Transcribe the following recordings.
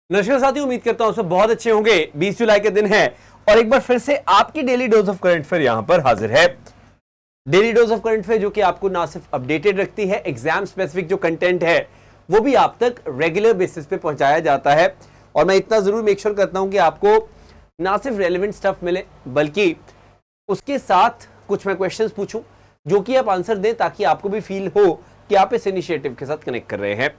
नमस्कार साथियों, उम्मीद करता हूं सब बहुत अच्छे होंगे। 20 जुलाई के दिन है और एक बार फिर से आपकी daily dose of current affair यहां पर हाजिर है। Daily dose of current affair जो कि आपको ना सिर्फ अपडेटेड रखती है, एग्जाम स्पेसिफिक जो कंटेंट है वो भी आप तक रेगुलर बेसिस पे पहुंचाया जाता है। और मैं इतना जरूर मेक श्योर करता हूं कि आपको ना सिर्फ रेलिवेंट स्टफ मिले बल्कि उसके साथ कुछ मैं क्वेश्चंस पूछूं जो कि आप आंसर दें, ताकि आपको भी फील हो कि आप इस इनिशिएटिव के साथ कनेक्ट कर रहे हैं।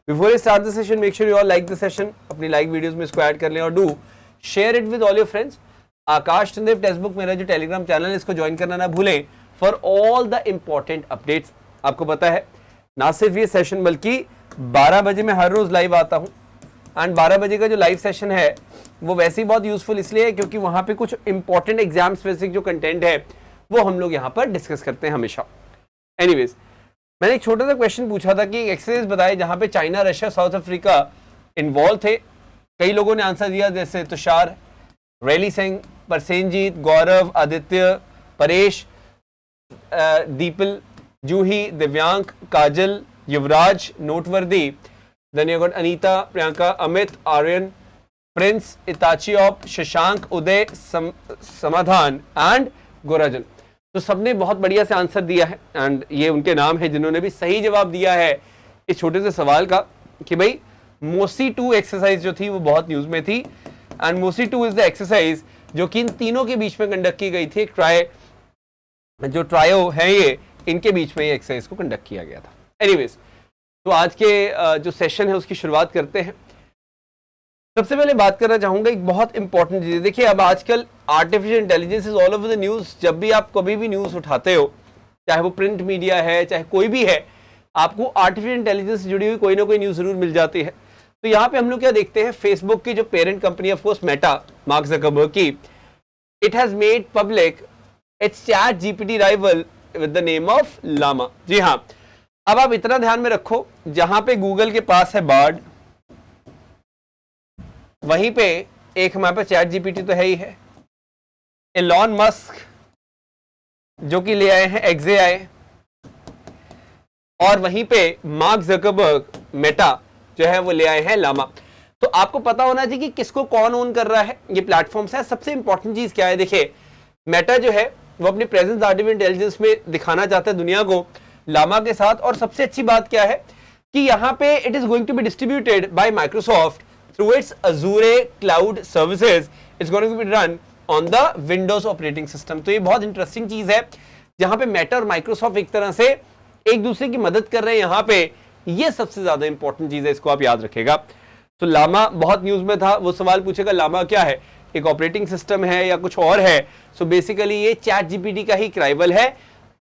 Before you start the session, make sure you all like the session. अपनी लाइक वीडियोस में इसको ऐड कर लें और do share it with all your friends. Akash Chandev textbook मेरा जो टेलीग्राम चैनल है, इसको ज्वाइन करना ना भूलें for all the important updates. आपको पता है ना सिर्फ ये सेशन बल्कि 12 बजे मैं हर रोज लाइव आता हूँ। एंड 12 बजे का जो लाइव सेशन है वो वैसे ही बहुत यूजफुल इसलिए है क्योंकि वहाँ पे कुछ इंपॉर्टेंट एग्जाम स्पेसिफिक जो कंटेंट है वो हम लोग यहाँ पर डिस्कस करते हैं हमेशा। एनीवेज, मैंने एक छोटा सा क्वेश्चन पूछा था कि एक एक्सरसाइज बताए जहां पे China, Russia, south Africa involve थे। कई लोगों ने आंसर दिया, जैसे तुषार, रैली सिंह, परसेनजीत, गौरव, आदित्य, परेश, दीपल, जूही, दिव्यांक, काजल, युवराज, नोटवर्दी, धन्यवाद, अनीता, प्रियंका, अमित, आर्यन, प्रिंस, इताचियोप, शशांक, उदय, समाधान एंड गोराजन। तो सबने बहुत बढ़िया से आंसर दिया है एंड ये उनके नाम है जिन्होंने भी सही जवाब दिया है इस छोटे से सवाल का कि भाई मोसी 2 एक्सरसाइज जो थी वो बहुत न्यूज में थी। एंड मोसी 2 इज द एक्सरसाइज जो कि इन तीनों के बीच में कंडक्ट की गई थी। जो ट्रायो है ये, इनके बीच में ये एक्सरसाइज को कंडक्ट किया गया था। एनीवेज, तो आज के जो सेशन है उसकी शुरुआत करते हैं। सबसे पहले बात करना चाहूंगा एक बहुत इंपॉर्टेंट चीज। देखिए, अब आजकल artificial intelligence is all over the news. जब भी आप कभी भी न्यूज उठाते हो, चाहे वो प्रिंट मीडिया है चाहे कोई भी है, आपको आर्टिफिशियल इंटेलिजेंस से जुड़ी हुई कोई ना कोई न्यूज जरूर मिल जाती है। तो यहाँ पे हम लोग क्या देखते हैं, फेसबुक की जो parent company of course Meta, Mark Zuckerberg की, it has made public its ChatGPT rival with the name of Llama. जी हाँ, अब आप इतना ध्यान में रखो, जहां पे गूगल के पास है बार्ड, वहीं पे एक हमारे पास चैट जीपीटी तो है ही है। एलॉन मस्क जो कि ले आए हैं एक्सएआई, और वहीं पे मार्क ज़करबर्ग मेटा जो है वो ले आए हैं लामा। तो आपको पता होना चाहिए कि किसको कौन ओन कर रहा है ये प्लेटफॉर्म है। सबसे इंपॉर्टेंट चीज क्या है, देखिए मेटा जो है वो अपनी प्रेजेंस आर्टिफिशियल इंटेलिजेंस में दिखाना चाहता है दुनिया को लामा के साथ। और सबसे अच्छी बात क्या है कि यहाँ पे it is going to be distributed by Microsoft through its Azure cloud services. It's going to be run on the Windows operating system. तो ये बहुत इंटरेस्टिंग चीज है जहां पे मेटा और माइक्रोसॉफ्ट एक तरह से एक दूसरे की मदद कर रहे हैं। यहाँ पे ये सबसे ज्यादा इंपॉर्टेंट चीज है, इसको आप याद रखेगा। तो लामा बहुत न्यूज में था, वो सवाल पूछेगा लामा क्या है, एक ऑपरेटिंग सिस्टम है या कुछ और है। सो बेसिकली ये चैट जीपीटी का ही राइवल है।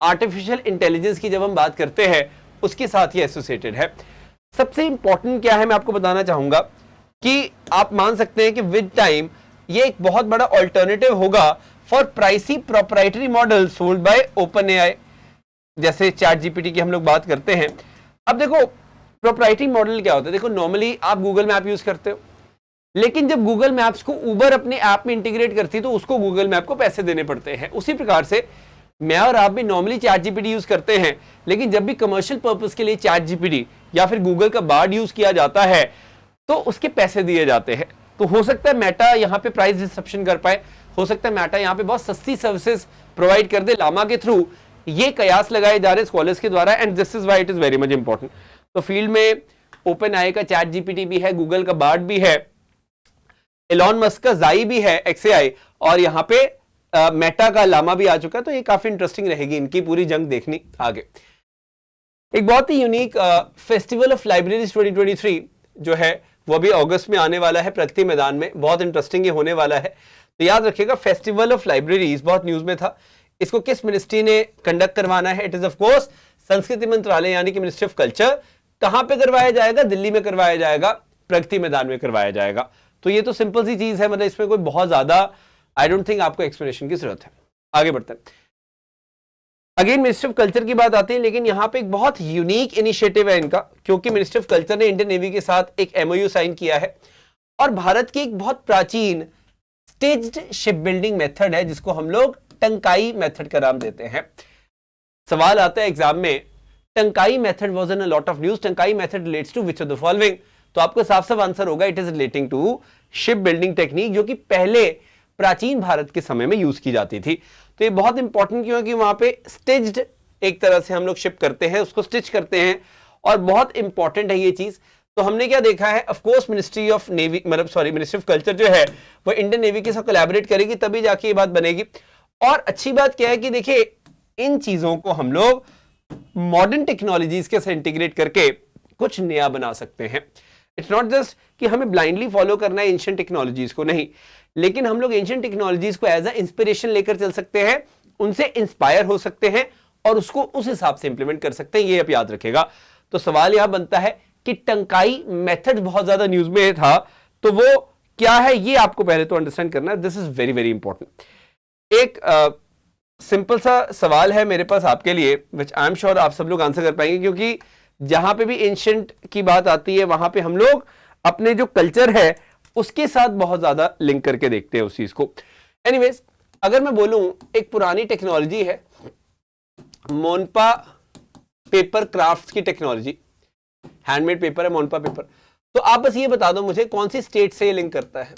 आर्टिफिशियल इंटेलिजेंस की जब हम बात करते हैं उसके साथ ही एसोसिएटेड है। सबसे इंपॉर्टेंट क्या है मैं आपको बताना चाहूंगा कि आप मान सकते हैं कि विद टाइम ये एक बहुत बड़ा ऑल्टरनेटिव होगा for pricey proprietary model sold by open AI. जैसे चैट जीपीटी की हम लोग बात करते हैं। अब देखो प्रोप्राइटरी मॉडल क्या होता है, देखो नॉर्मली आप गूगल मैप यूज करते हो, लेकिन जब गूगल मैप्स को उबर अपने ऐप में इंटीग्रेट करती है तो उसको गूगल मैप को पैसे देने पड़ते हैं। उसी प्रकार से मैं और आप भी नॉर्मली चैट जीपीटी यूज करते हैं, लेकिन जब भी कमर्शियल पर्पज के लिए चैट जीपीटी या फिर गूगल का बार्ड यूज किया जाता है तो उसके पैसे दिए जाते हैं। तो हो सकता है मेटा यहाँ पे प्राइस डिस्ट्रप्शन कर पाए, हो सकता है मेटा यहाँ पे बहुत सस्ती सर्विसेज प्रोवाइड कर दे लामा के थ्रू। ये कयास लगाए जा रहे हैं स्कॉलर्स के द्वारा and this is why it is very much important. तो फील्ड में ओपन आई का चैट जीपीटी भी है, गूगल का बार्ड भी है, एलॉन मस्क का जाई भी है एक्सएआई, और यहाँ पे मेटा का लामा भी आ चुका है। तो ये काफी इंटरेस्टिंग रहेगी इनकी पूरी जंग देखनी आगे। एक बहुत ही यूनिक फेस्टिवल ऑफ लाइब्रेरीज 2023 जो है वो भी अगस्त में आने वाला है प्रगति मैदान में। बहुत इंटरेस्टिंग ये होने वाला है। तो याद रखिएगा, फेस्टिवल ऑफ लाइब्रेरीज बहुत न्यूज में था। इसको किस मिनिस्ट्री ने कंडक्ट करवाना है, इट इज ऑफ कोर्स संस्कृति मंत्रालय यानी कि मिनिस्ट्री ऑफ कल्चर। कहां पे करवाया जाएगा, दिल्ली में करवाया जाएगा, प्रगति मैदान में करवाया जाएगा। तो ये तो सिंपल सी चीज है, मतलब इसमें कोई बहुत ज्यादा आई डोंट थिंक आपको एक्सप्लेनेशन की जरूरत है। आगे बढ़ते हैं। अगेन मिनिस्ट्री ऑफ कल्चर की बात आती है, लेकिन यहाँ पे एक बहुत यूनिक इनिशिएटिव है इनका, क्योंकि मिनिस्ट्री ऑफ कल्चर ने इंडियन नेवी के साथ एक एमओयू साइन किया है। और भारत की एक बहुत प्राचीन स्टेज्ड शिप बिल्डिंग मेथड है जिसको हम लोग टंकाई मेथड का नाम देते हैं। सवाल आता है एग्जाम में, Tankai method was in a lot of news, Tankai method relates to which of the following. तो आपको साफ साफ आंसर होगा it is relating to ship building technique, जो कि पहले प्राचीन भारत के समय में यूज की जाती थी। तो ये बहुत इंपॉर्टेंट क्यों है कि वहां पे स्टिच्ड एक तरह से हम लोग शिप करते हैं, उसको स्टिच करते हैं, और बहुत इंपॉर्टेंट है ये चीज। तो हमने क्या देखा है, of course ministry of navy ministry of culture जो है वो इंडियन नेवी के साथ कोलैबोरेट करेगी, तभी जाके ये बात बनेगी। और अच्छी बात क्या है कि देखिए इन चीजों को हम लोग मॉडर्न टेक्नोलॉजीज के साथ इंटीग्रेट करके कुछ नया बना सकते हैं। इट्स नॉट जस्ट कि हमें ब्लाइंडली फॉलो करना है एंशिएंट टेक्नोलॉजीज को, नहीं, लेकिन हम लोग एंशिएंट टेक्नोलॉजीज को एज अ इंस्पिरेशन लेकर चल सकते हैं, उनसे इंस्पायर हो सकते हैं और उसको उस हिसाब से इंप्लीमेंट कर सकते हैं। ये आप याद रखेगा। तो सवाल यहां बनता है कि टंकाई मेथड बहुत ज्यादा न्यूज में था, तो वो क्या है ये आपको पहले तो अंडरस्टैंड करना है। This is very very important. एक सिंपल सा सवाल है मेरे पास आपके लिए, विच आई एम श्योर आप सब लोग आंसर कर पाएंगे, क्योंकि जहां पे भी एंशिएंट की बात आती है वहां पे हम लोग अपने जो कल्चर है उसके साथ बहुत ज्यादा लिंक करके देखते हैं उस चीज को। एनीवेज, अगर मैं बोलूं एक पुरानी टेक्नोलॉजी है मोनपा पेपर क्राफ्ट की टेक्नोलॉजी, हैंडमेड पेपर है मोनपा पेपर, तो आप बस ये बता दो मुझे कौन सी स्टेट से ये लिंक करता है।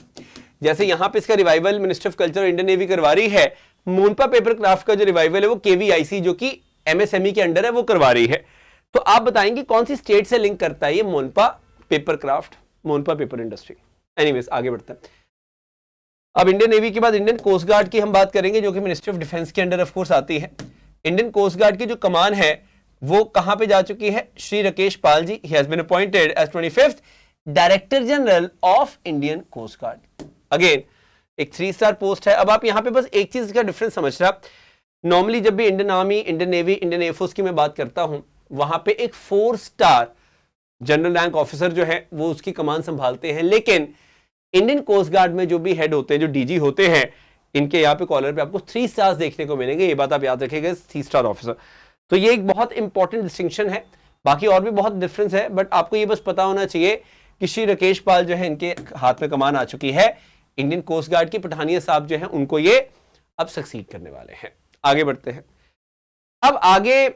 जैसे यहां पे इसका रिवाइवल मिनिस्ट्री ऑफ कल्चर और इंडियन नेवी करवा रही है, मोनपा पेपर क्राफ्ट का जो रिवाइवल है वो केवीआईसी जो कि एमएसएमई के अंडर है वो करवा रही है। तो आप बताएंगे कौन सी स्टेट से लिंक करता है ये Monpa paper craft, Monpa paper industry. Anyways आगे बढ़ते हैं। अब इंडियन नेवी के बाद इंडियन कोस्ट गार्ड की हम बात करेंगे, जो कि मिनिस्ट्री ऑफ डिफेंस के अंडर ऑफ कोर्स आती है। इंडियन कोस्ट गार्ड की जो कमान है वो कहां पे जा चुकी है, Shri Rakesh Pal ji, he has been appointed as 25th director general of Indian coast guard. Again एक 3 स्टार पोस्ट है। अब आप यहां पे बस एक चीज का डिफरेंस समझ रहा, नॉर्मली जब भी Indian army, Indian navy, Indian air force की मैं बात करता हूं, वहां पे एक 4 स्टार जनरल रैंक ऑफिसर जो है वो उसकी कमान संभालते हैं, लेकिन इंडियन कोस्ट गार्ड में जो भी हेड होते हैं, जो डीजी होते हैं, इनके यहाँ पे कॉलर पे आपको 3 स्टार्स देखने को मिलेंगे। ये बात आप याद रखिएगा, 3 स्टार ऑफिसर। तो ये एक बहुत इंपॉर्टेंट डिस्टिंक्शन है। बाकी और भी बहुत डिफरेंस है, बट आपको ये बस पता होना चाहिए कि श्री राकेश पाल जो है इनके हाथ में कमान आ चुकी है। इंडियन कोस्ट गार्ड की पठानिया साहब जो है उनको ये अब सक्सीड करने वाले हैं। आगे बढ़ते हैं। अब आगे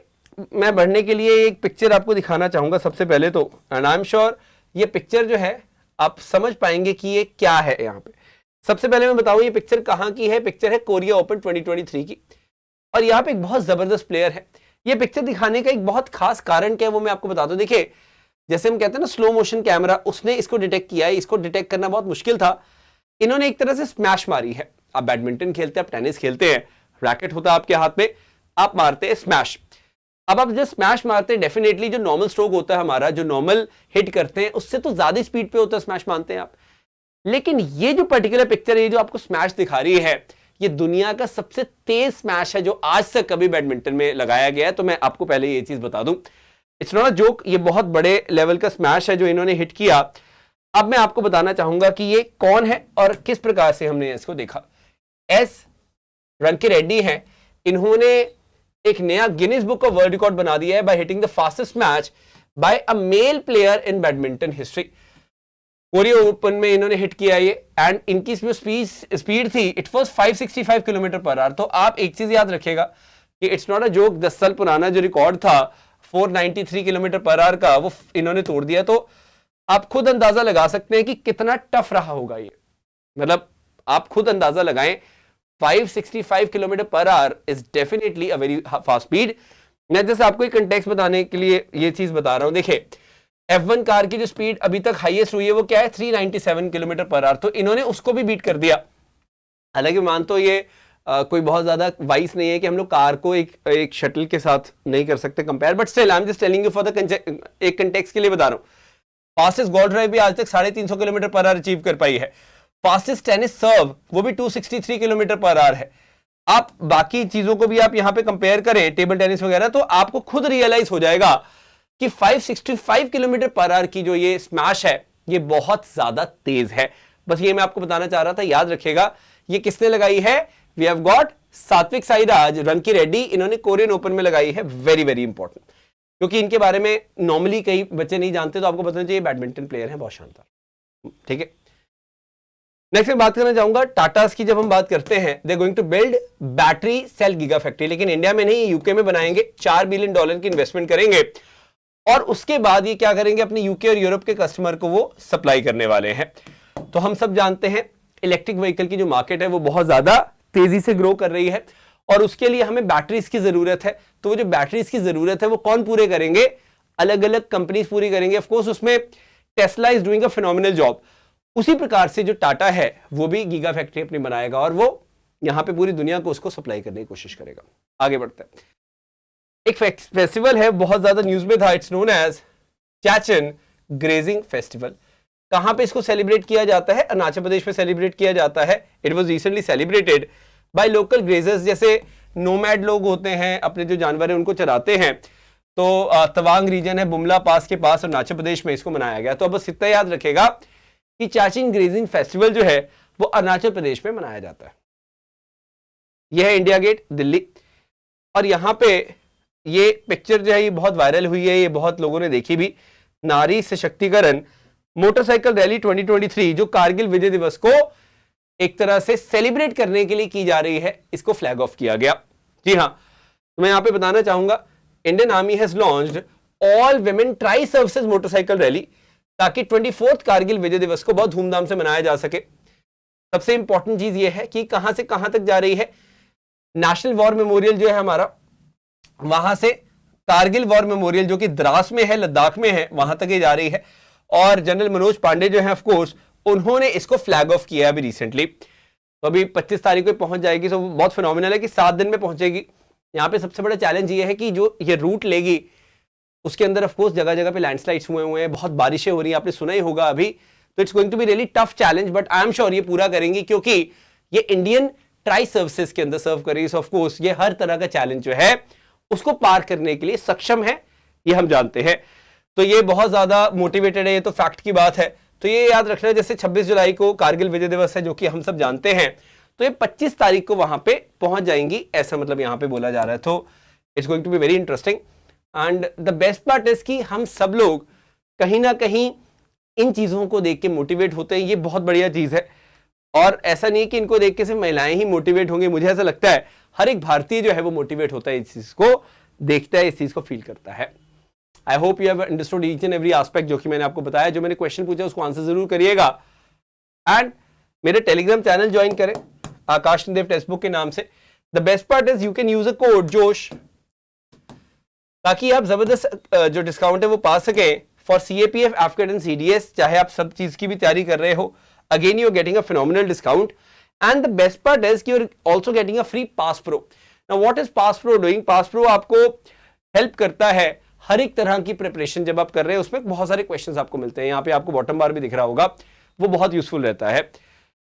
मैं बढ़ने के लिए एक पिक्चर आपको दिखाना चाहूंगा सबसे पहले तो, एंड आई एम श्योर ये पिक्चर जो है आप समझ पाएंगे कि ये क्या है। यहाँ पे सबसे पहले मैं बताऊं ये पिक्चर कहां की है। पिक्चर है कोरिया ओपन 2023 की, और यहाँ पे एक बहुत जबरदस्त प्लेयर है। ये पिक्चर दिखाने का एक बहुत खास कारण क्या है वो मैं आपको बता दूं। देखिए जैसे हम कहते हैं ना स्लो मोशन कैमरा, उसने इसको डिटेक्ट किया है। इसको डिटेक्ट करना बहुत मुश्किल था, इन्होंने एक तरह से स्मैश मारी है। आप बैडमिंटन खेलते हैं, आप टेनिस खेलते हैं, रैकेट होता है आपके हाथ में, आप मारते हैं स्मैश। अब आप जब स्मैश मारते हैं डेफिनेटली जो नॉर्मल स्ट्रोक होता है हमारा, जो नॉर्मल हिट करते हैं उससे तो ज्यादा स्पीड पे होता है स्मैश मानते हैं आप। लेकिन ये जो पर्टिकुलर पिक्चर है, जो आपको स्मैश दिखा रही है, ये दुनिया का सबसे तेज स्मैश है जो आज तक कभी बैडमिंटन में लगाया गया है। तो मैं आपको पहले ये चीज बता दूं, इट्स नॉट अ जोक, ये बहुत बड़े लेवल का स्मैश है जो इन्होंने हिट किया। अब मैं आपको बताना चाहूंगा कि ये कौन है और किस प्रकार से हमने इसको देखा। एस रंकी रेड्डी है, इन्होंने एक नया Guinness book of world record बना दिया है by hitting the fastest match by a male player in badminton history. Korea open में इन्होंने हिट किया ये, एंड इनकी स्पीड थी it was 565 kilometre per hour. तो आप एक चीज याद रखिएगा कि इट्स नॉट अ जोक, 10 साल पुराना जो रिकॉर्ड था 493 किलोमीटर पर आवर का, वो इन्होंने तोड़ दिया। तो आप खुद अंदाजा लगा सकते हैं कि कितना टफ रहा होगा ये। मतलब आप खुद अंदाजा लगाएं, 565 kilometre per our is definitely a very fast speed. मैं जैसे आपको एक कंटेक्स्ट बताने के लिए ये चीज बता रहा हूं। देखिए F1 कार की जो स्पीड अभी तक हाईएस्ट हुई है वो क्या है, 397 किलोमीटर पर आवर। तो इन्होंने उसको भी बीट कर दिया। हालांकि मान तो ये कोई बहुत ज्यादा वाइस नहीं है कि हम लोग कार को एक शटल के साथ नहीं कर सकते compare, but still I am just telling you for the एक कंटेक्स्ट के लिए बता रहा हूं। फास्टेस्ट गोल्ड ड्राइव भी आज तक 350 किलोमीटर पर आवर अचीव कर पाई है। फास्टेस्ट टेनिस सर्व वो भी 263 किलोमीटर पर आवर है। आप बाकी चीजों को भी आप यहां पे कंपेयर करें, टेबल टेनिस वगैरह, तो आपको खुद रियलाइज हो जाएगा कि 565 किलोमीटर पर आवर की जो ये स्मैश है ये बहुत ज्यादा तेज है। बस ये मैं आपको बताना चाह रहा था, याद रखिएगा। ये किसने लगाई है, we have got Satwik Sairaj रंकी Reddy, इन्होंने कोरियन ओपन में लगाई है। वेरी वेरी इंपॉर्टेंट, क्योंकि इनके बारे में नॉर्मली कई बच्चे नहीं जानते, तो आपको बताना चाहिए बैडमिंटन प्लेयर है बहुत शानदार। ठीक है, नेक्स्ट मैं बात करना चाहूंगा टाटास की। जब हम बात करते हैं they going to build battery cell giga factory, लेकिन इंडिया में नहीं, यूके में बनाएंगे। $4 बिलियन की इन्वेस्टमेंट करेंगे और उसके बाद ये क्या करेंगे, अपने यूके और यूरोप के कस्टमर को वो सप्लाई करने वाले हैं। तो हम सब जानते हैं इलेक्ट्रिक व्हीकल की जो मार्केट है वो बहुत ज्यादा तेजी से ग्रो कर रही है और उसके लिए हमें बैटरीज की जरूरत है। तो वो जो बैटरीज की जरूरत है वो कौन पूरे करेंगे, अलग अलग कंपनीज पूरी करेंगे। ऑफ कोर्स उसमें Tesla is doing a phenomenal job. उसी प्रकार से जो टाटा है वो भी गीगा फैक्ट्री अपनी बनाएगा और वो यहां पे पूरी दुनिया को उसको सप्लाई करने की कोशिश करेगा। आगे बढ़ते हैं। एक फेस्टिवल है बहुत ज्यादा न्यूज में था, it's known as Chaichan grazing festival. कहां पे इसको सेलिब्रेट किया जाता है, अरुणाचल प्रदेश में सेलिब्रेट किया जाता है। It was recently celebrated by local grazers, जैसे नोमैड लोग होते हैं, अपने जो जानवर है उनको चराते हैं। तो तवांग रीजन है बुमला पास के पास, अरुणाचल प्रदेश में इसको मनाया गया। तो अब बस इतना याद रखेगा कि चाचिन ग्रेजिंग फेस्टिवल जो है वो अरुणाचल प्रदेश में मनाया जाता है। यह है इंडिया गेट दिल्ली, और यहां पे ये पिक्चर जो है ये बहुत वायरल हुई है, ये बहुत लोगों ने देखी भी। नारी सशक्तिकरण मोटरसाइकिल रैली 2023 जो कारगिल विजय दिवस को एक तरह से सेलिब्रेट करने के लिए की जा रही है, इसको फ्लैग ऑफ किया गया। जी हाँ, तो मैं यहां पे बताना चाहूंगा, Indian army has launched all women tri services motorcycle rally, ताकि 24th कारगिल विजय दिवस को बहुत धूमधाम से मनाया जा सके। सबसे इंपॉर्टेंट चीज ये है कि कहां से कहां तक जा रही है। नेशनल वॉर मेमोरियल जो है हमारा, वहां से कारगिल वॉर मेमोरियल जो कि द्रास में है, लद्दाख में है, वहां तक ये जा रही है। और जनरल मनोज पांडे जो है ऑफ कोर्स उन्होंने इसको फ्लैग ऑफ किया अभी रिसेंटली। तो अभी 25 तारीख को पहुंच जाएगी। तो बहुत फिनोमिनल है कि 7 दिन में पहुंचेगी। यहाँ पे सबसे बड़ा चैलेंज ये है कि जो ये रूट लेगी उसके अंदर ऑफ कोर्स जगह जगह पे लैंडस्लाइड्स हुए हैं, बहुत बारिशें हो रही हैं, आपने सुना ही होगा अभी। तो it's going to be really tough challenge, but I am sure ये पूरा करेंगी, क्योंकि ये इंडियन ट्राई सर्विसेज के अंदर सर्व करेगी। सो ऑफ कोर्स ये हर तरह का चैलेंज जो है उसको पार करने के लिए सक्षम है, ये हम जानते हैं। तो ये बहुत ज्यादा मोटिवेटेड है, ये तो फैक्ट की बात है। तो ये याद रखना, जैसे 26 जुलाई को कारगिल विजय दिवस है जो कि हम सब जानते हैं, तो ये 25 तारीख को वहां पे पहुंच जाएंगी, ऐसा मतलब यहां पे बोला जा रहा है। तो it's going to be very interesting and the best part is कि हम सब लोग कहीं ना कहीं इन चीजों को देख के मोटिवेट होते हैं। ये बहुत बढ़िया चीज है, और ऐसा नहीं कि इनको देख के सिर्फ महिलाएं ही मोटिवेट होंगी। मुझे ऐसा लगता है हर एक भारतीय जो है वो मोटिवेट होता है, इस चीज को देखता है, इस चीज को फील करता है। I hope you have understood each and every aspect जो कि मैंने आपको बताया। जो मैंने क्वेश्चन पूछा उसको आंसर जरूर करिएगा, एंड मेरे टेलीग्राम चैनल ज्वाइन करें आकाश देव टेक्स्ट बुक के नाम से। The best part is you can use a code जोश, ताकि आप जबरदस्त जो डिस्काउंट है वो पा सकें for CAPF, AFCAT and CDS। चाहे आप सब चीज की भी तैयारी कर रहे हो, again you are getting a phenomenal discount, and the best part is कि you are also getting a free pass pro. Now what is pass pro doing? Pass pro आपको हेल्प करता है हर एक तरह की प्रिपरेशन जब आप कर रहे हैं, उसमें बहुत सारे क्वेश्चंस आपको मिलते हैं। यहाँ पे आपको बॉटम बार भी दिख रहा होगा, वो बहुत यूजफुल रहता है।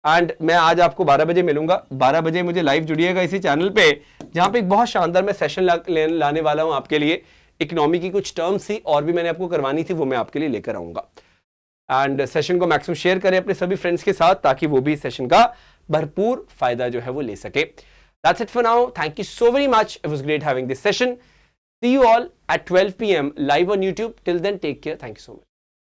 एंड मैं आज आपको 12 बजे मिलूंगा। 12 बजे मुझे लाइव जुड़िएगा इसी चैनल पे, जहां पे एक बहुत शानदार मैं सेशन लाने वाला हूं आपके लिए। इकोनॉमी की कुछ टर्म्स थी और भी मैंने आपको करवानी थी, वो मैं आपके लिए लेकर आऊंगा। एंड सेशन को मैक्सिमम शेयर करें अपने सभी फ्रेंड्स के साथ, ताकि वो भी सेशन का भरपूर फायदा जो है वो ले सके। That's it for now. Thank you so very much. It was great having this session. See you all at 12 p.m. live on YouTube. Till then, take care. Thank you so much.